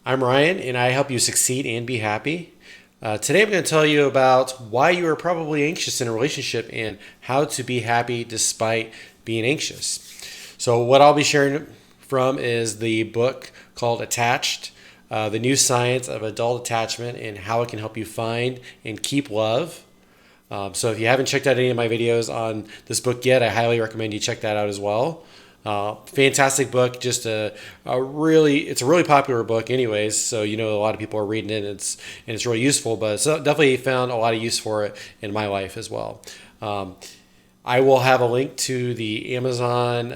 I'm Ryan, and I help you succeed and be happy. Today, I'm going to tell you about why you are probably anxious in a relationship and how to be happy despite being anxious. So, what I'll be sharing from is the book called Attached, The New Science of Adult Attachment and How It Can Help You Find and Keep Love. So, if you haven't checked out any of my videos on this book yet, I highly recommend you check that out as well. Fantastic book, just it's a really popular book anyways, so a lot of people are reading it, and it's really useful, but it's definitely found a lot of use for it in my life as well. I will have a link to the Amazon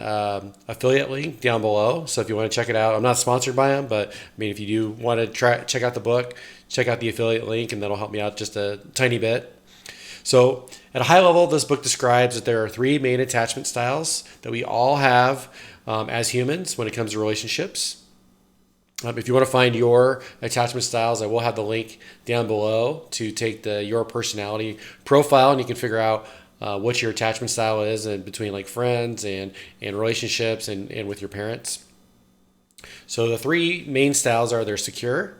affiliate link down below, so if you want to check it out. I'm not sponsored by them, but if you do want to check out the book, check out the affiliate link, and that'll help me out just a tiny bit. So, at a high level, this book describes that there are three main attachment styles that we all have as humans when it comes to relationships. If you want to find your attachment styles, I will have the link down below to take your personality profile, and you can figure out what your attachment style is, and between like friends and relationships and with your parents. So the three main styles are they're secure.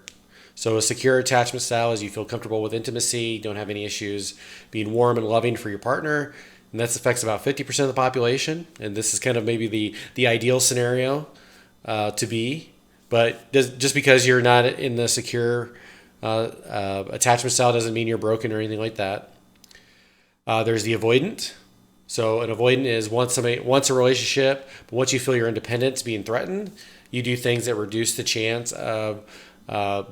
So a secure attachment style is you feel comfortable with intimacy, don't have any issues being warm and loving for your partner. And that affects about 50% of the population. And this is kind of maybe the ideal scenario to be. But just because you're not in the secure attachment style doesn't mean you're broken or anything like that. There's the avoidant. So an avoidant is once a relationship, but once you feel your independence being threatened, you do things that reduce the chance of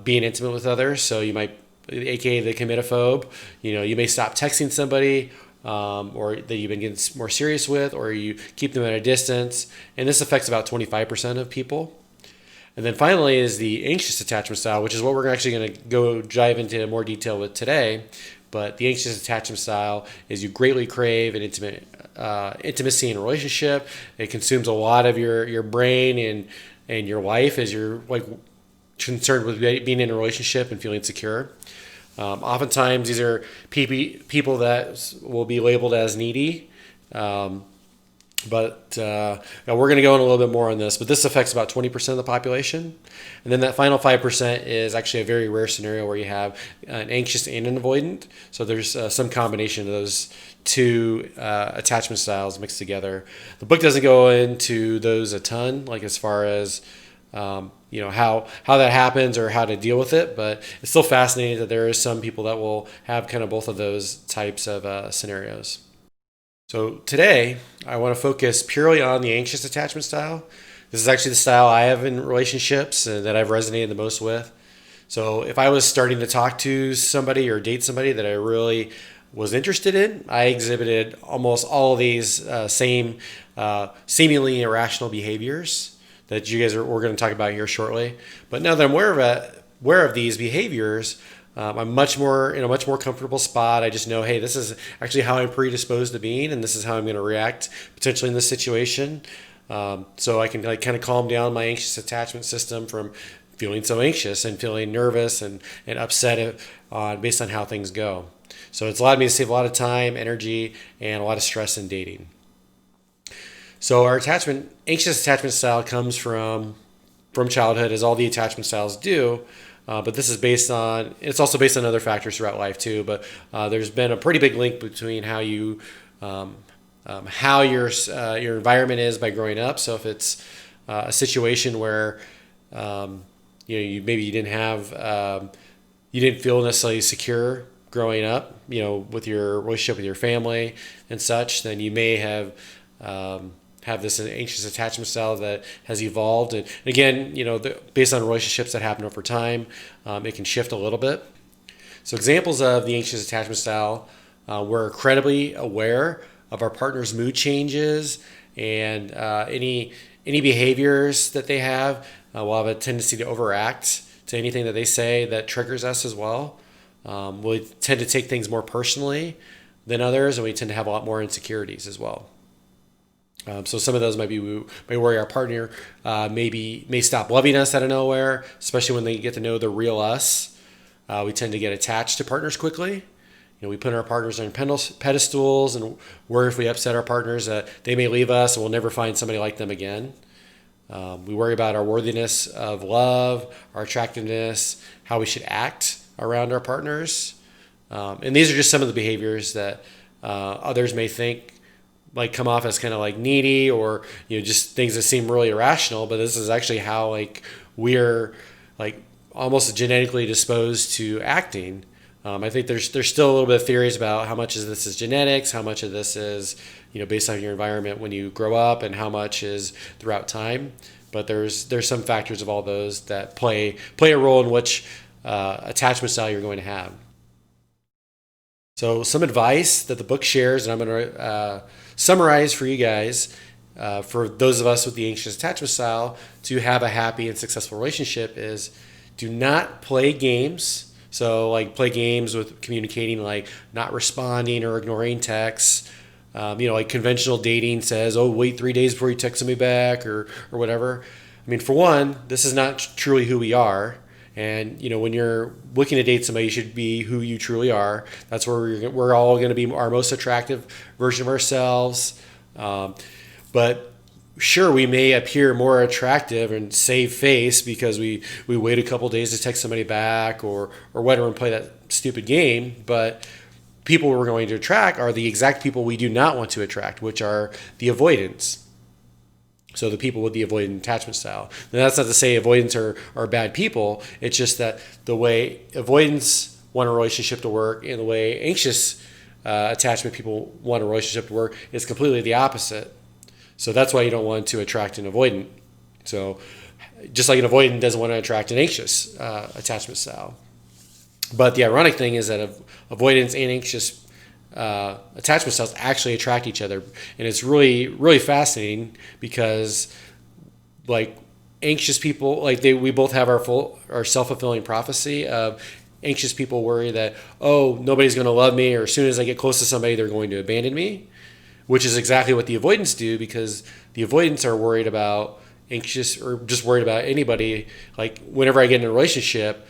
being intimate with others. So you might, aka the committophobe, you may stop texting somebody or that you've been getting more serious with, or you keep them at a distance. And this affects about 25% of people. And then finally is the anxious attachment style, which is what we're actually going to go dive into more detail with today. But the anxious attachment style is you greatly crave an intimacy in a relationship. It consumes a lot of your brain and your life as you're concerned with being in a relationship and feeling secure. Oftentimes, these are people that will be labeled as needy. But we're going to go in a little bit more on this. But this affects about 20% of the population. And then that final 5% is actually a very rare scenario where you have an anxious and an avoidant. So there's some combination of those two attachment styles mixed together. The book doesn't go into those a ton, like as far as how that happens or how to deal with it, but it's still fascinating that there is some people that will have kind of both of those types of scenarios. So today, I want to focus purely on the anxious attachment style. This is actually the style I have in relationships and that I've resonated the most with. So if I was starting to talk to somebody or date somebody that I really was interested in, I exhibited almost all of these same seemingly irrational behaviors that we're going to talk about here shortly. But now that I'm aware of these behaviors, I'm in a much more comfortable spot. I just know, hey, this is actually how I'm predisposed to being, and this is how I'm going to react potentially in this situation. So I can kind of calm down my anxious attachment system from feeling so anxious and feeling nervous and upset based on how things go. So it's allowed me to save a lot of time, energy, and a lot of stress in dating. So our anxious attachment style comes from childhood, as all the attachment styles do. But this is it's also based on other factors throughout life too. But there's been a pretty big link between how your environment is by growing up. So if it's a situation where you didn't feel necessarily secure growing up, with your relationship with your family and such, then you may have this anxious attachment style that has evolved. And again, based on relationships that happen over time, it can shift a little bit. So examples of the anxious attachment style, we're incredibly aware of our partner's mood changes and any behaviors that they have. We'll have a tendency to overact to anything that they say that triggers us as well. We tend to take things more personally than others, and we tend to have a lot more insecurities as well. So some of those might worry our partner may stop loving us out of nowhere, especially when they get to know the real us. We tend to get attached to partners quickly. We put our partners on pedestals and worry if we upset our partners that they may leave us and we'll never find somebody like them again. We worry about our worthiness of love, our attractiveness, how we should act around our partners. And these are just some of the behaviors that others may think might come off as kind of like needy, or just things that seem really irrational. But this is actually how we're like almost genetically disposed to acting. I think there's still a little bit of theories about how much of this is genetics, how much of this is based on your environment when you grow up, and how much is throughout time. But there's some factors of all those that play a role in which attachment style you're going to have. So some advice that the book shares, and I'm going to summarize for you guys, for those of us with the anxious attachment style, to have a happy and successful relationship is do not play games. So like play games with communicating, like not responding or ignoring texts. Like conventional dating says, oh, wait 3 days before you text me back, or whatever. I mean, for one, this is not truly who we are. And when you're looking to date somebody, you should be who you truly are. That's where we're all going to be our most attractive version of ourselves. But sure, we may appear more attractive and save face because we wait a couple days to text somebody back, or whatever, and play that stupid game. But people we're going to attract are the exact people we do not want to attract, which are the avoidants. So the people with the avoidant attachment style. Now, that's not to say avoidants are bad people. It's just that the way avoidants want a relationship to work and the way anxious attachment people want a relationship to work is completely the opposite. So that's why you don't want to attract an avoidant. So just like an avoidant doesn't want to attract an anxious attachment style. But the ironic thing is that avoidance and anxious attachment styles actually attract each other, and it's really, really fascinating because like anxious people, we both have our self-fulfilling prophecy of anxious people worry that, oh, nobody's going to love me, or as soon as I get close to somebody, they're going to abandon me, which is exactly what the avoidants do, because the avoidants are worried about anxious, or just worried about anybody. Like whenever I get in a relationship,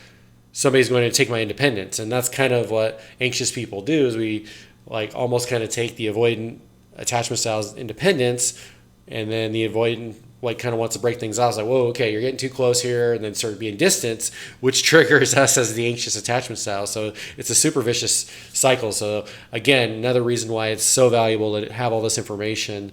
somebody's going to take my independence. And that's kind of what anxious people do, is we almost kind of take the avoidant attachment style's independence, and then the avoidant kind of wants to break things off. It's like, whoa, okay, you're getting too close here, and then start being distance, which triggers us as the anxious attachment style. So it's a super vicious cycle. So again, another reason why it's so valuable to have all this information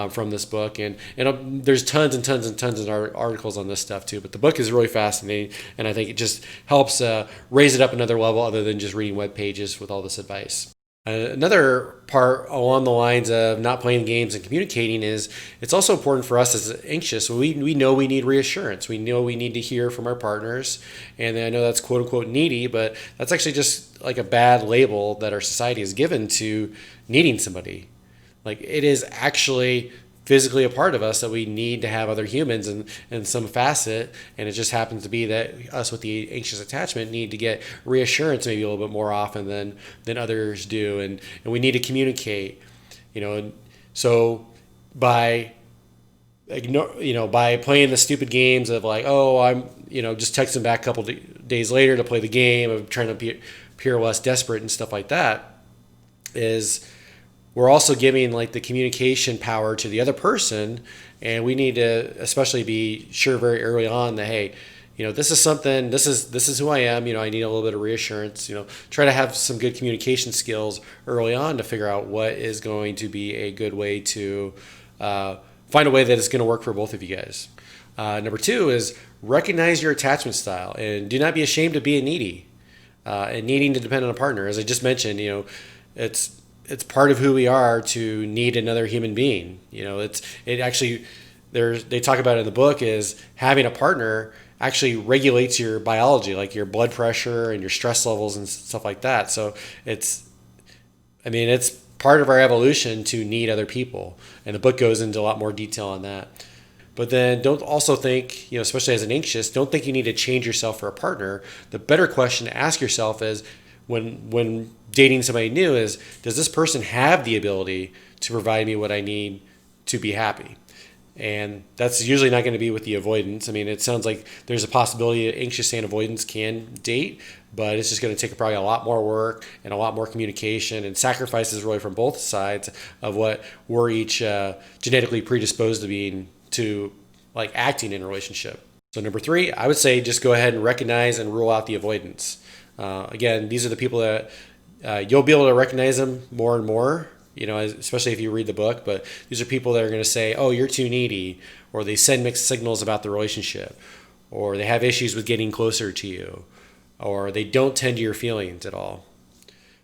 from this book. And there's tons and tons and tons of articles on this stuff too. But the book is really fascinating, and I think it just helps raise it up another level other than just reading web pages with all this advice. Another part along the lines of not playing games and communicating is it's also important for us as anxious. We know we need reassurance. We know we need to hear from our partners. And I know that's quote unquote needy, but that's actually just like a bad label that our society has given to needing somebody. Like it is actually physically a part of us that we need to have other humans in some facet, and it just happens to be that us with the anxious attachment need to get reassurance maybe a little bit more often than others do, and we need to communicate, and so by by playing the stupid games of like, oh, I'm just texting back a couple days later to play the game of trying to appear less desperate and stuff like that, is we're also giving the communication power to the other person, and we need to especially be sure very early on that, hey, this is something, this is who I am. I need a little bit of reassurance. Try to have some good communication skills early on to figure out what is going to be a good way to find a way that is going to work for both of you guys. Number 2 is recognize your attachment style, and do not be ashamed of being needy and needing to depend on a partner. As I just mentioned, it's part of who we are to need another human being. They talk about it in the book is having a partner actually regulates your biology, like your blood pressure and your stress levels and stuff like that. So it's part of our evolution to need other people. And the book goes into a lot more detail on that. But then don't also think, especially as an anxious, don't think you need to change yourself for a partner. The better question to ask yourself is, when dating somebody new, is, does this person have the ability to provide me what I need to be happy? And that's usually not going to be with the avoidance. It sounds like there's a possibility that anxious and avoidance can date, but it's just going to take probably a lot more work and a lot more communication and sacrifices really from both sides of what we're each genetically predisposed to being to like acting in a relationship. So number 3, I would say just go ahead and recognize and rule out the avoidance. Again, these are the people that you'll be able to recognize them more and more, especially if you read the book. But these are people that are going to say, oh, you're too needy, or they send mixed signals about the relationship, or they have issues with getting closer to you, or they don't tend to your feelings at all.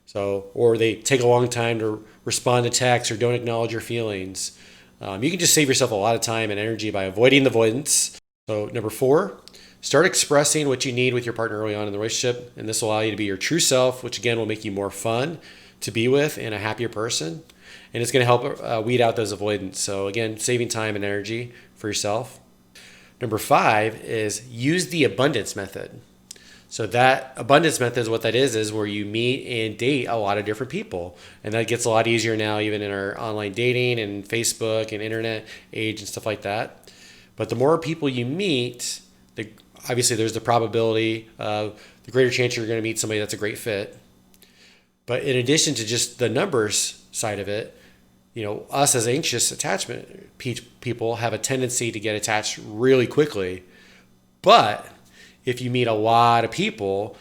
So, or they take a long time to respond to texts or don't acknowledge your feelings. You can just save yourself a lot of time and energy by avoiding the avoidance. So number 4, start expressing what you need with your partner early on in the relationship, and this will allow you to be your true self, which again will make you more fun to be with and a happier person. And it's going to help weed out those avoidance. So again, saving time and energy for yourself. Number 5 is use the abundance method. So that abundance method is what that is where you meet and date a lot of different people. And that gets a lot easier now, even in our online dating and Facebook and internet age and stuff like that. But the more people you meet, obviously there's the probability of the greater chance you're going to meet somebody that's a great fit. But in addition to just the numbers side of it, us as anxious attachment people have a tendency to get attached really quickly. But if you meet a lot of people,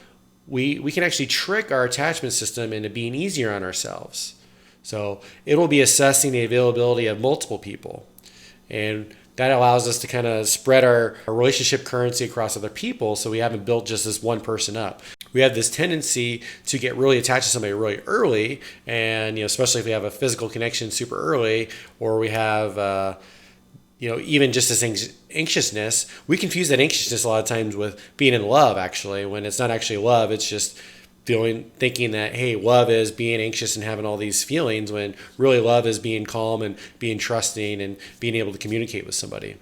we can actually trick our attachment system into being easier on ourselves. So it'll be assessing the availability of multiple people. And that allows us to kind of spread our relationship currency across other people, so we haven't built just this one person up. We have this tendency to get really attached to somebody really early, and especially if we have a physical connection super early, or we have even just this anxiousness. We confuse that anxiousness a lot of times with being in love, actually, when it's not actually love. It's just thinking that, hey, love is being anxious and having all these feelings, when really love is being calm and being trusting and being able to communicate with somebody.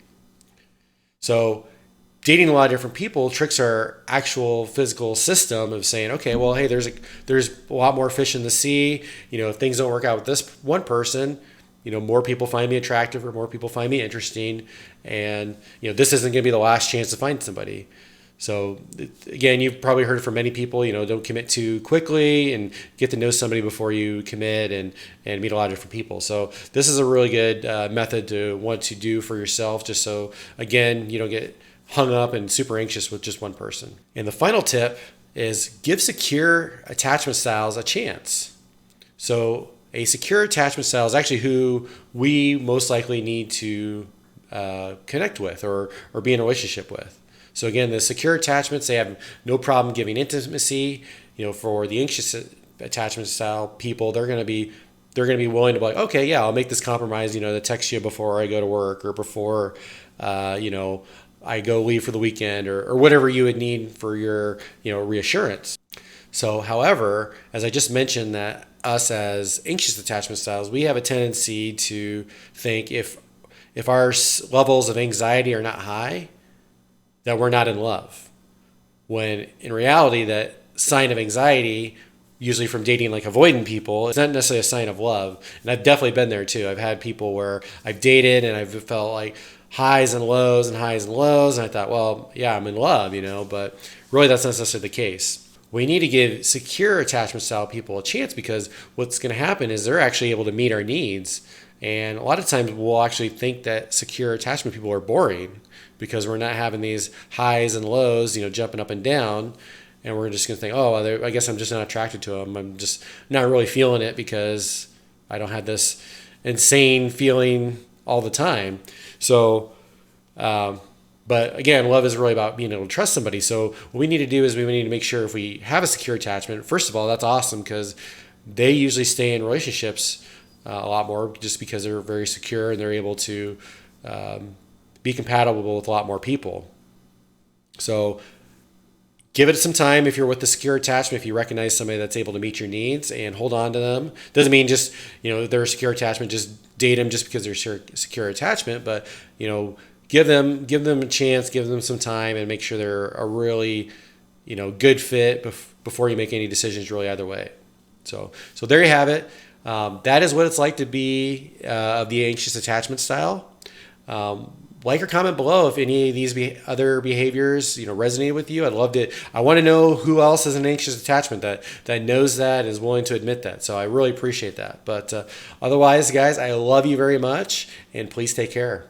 So dating a lot of different people tricks our actual physical system of saying, okay, well, hey, there's a lot more fish in the sea. If things don't work out with this one person, more people find me attractive, or more people find me interesting. And, this isn't going to be the last chance to find somebody. So again, you've probably heard from many people, don't commit too quickly, and get to know somebody before you commit, and meet a lot of different people. So this is a really good method to want to do for yourself, just so, again, you don't get hung up and super anxious with just one person. And the final tip is give secure attachment styles a chance. So a secure attachment style is actually who we most likely need to connect with or be in a relationship with. So again, the secure attachments, they have no problem giving intimacy. For the anxious attachment style people, they're going to be willing to be like, okay, yeah, I'll make this compromise, to text you before I go to work, or before, I go leave for the weekend, or whatever you would need for your, reassurance. So, however, as I just mentioned, that us as anxious attachment styles, we have a tendency to think if our levels of anxiety are not high, that we're not in love. When in reality, that sign of anxiety, usually from dating like avoidant people, it's not necessarily a sign of love. And I've definitely been there too. I've had people where I've dated and I've felt like highs and lows and highs and lows. And I thought, well, yeah, I'm in love, but really that's not necessarily the case. We need to give secure attachment style people a chance, because what's going to happen is they're actually able to meet our needs. And a lot of times we'll actually think that secure attachment people are boring, because we're not having these highs and lows, jumping up and down. And we're just going to think, oh, I guess I'm just not attracted to them. I'm just not really feeling it because I don't have this insane feeling all the time. So, but again, love is really about being able to trust somebody. So what we need to do is we need to make sure, if we have a secure attachment, first of all, that's awesome, because they usually stay in relationships a lot more, just because they're very secure and they're able to be compatible with a lot more people. So give it some time. If you're with the secure attachment, if you recognize somebody that's able to meet your needs, and hold on to them. Doesn't mean just, they're a secure attachment, just date them just because they're secure attachment, but, give them a chance, give them some time, and make sure they're a really, good fit before you make any decisions really either way. So there you have it. That is what it's like to be of the anxious attachment style. Like or comment below if any of these other behaviors resonate with you. I want to know who else has an anxious attachment that knows that and is willing to admit that. So I really appreciate that. But otherwise, guys, I love you very much, and please take care.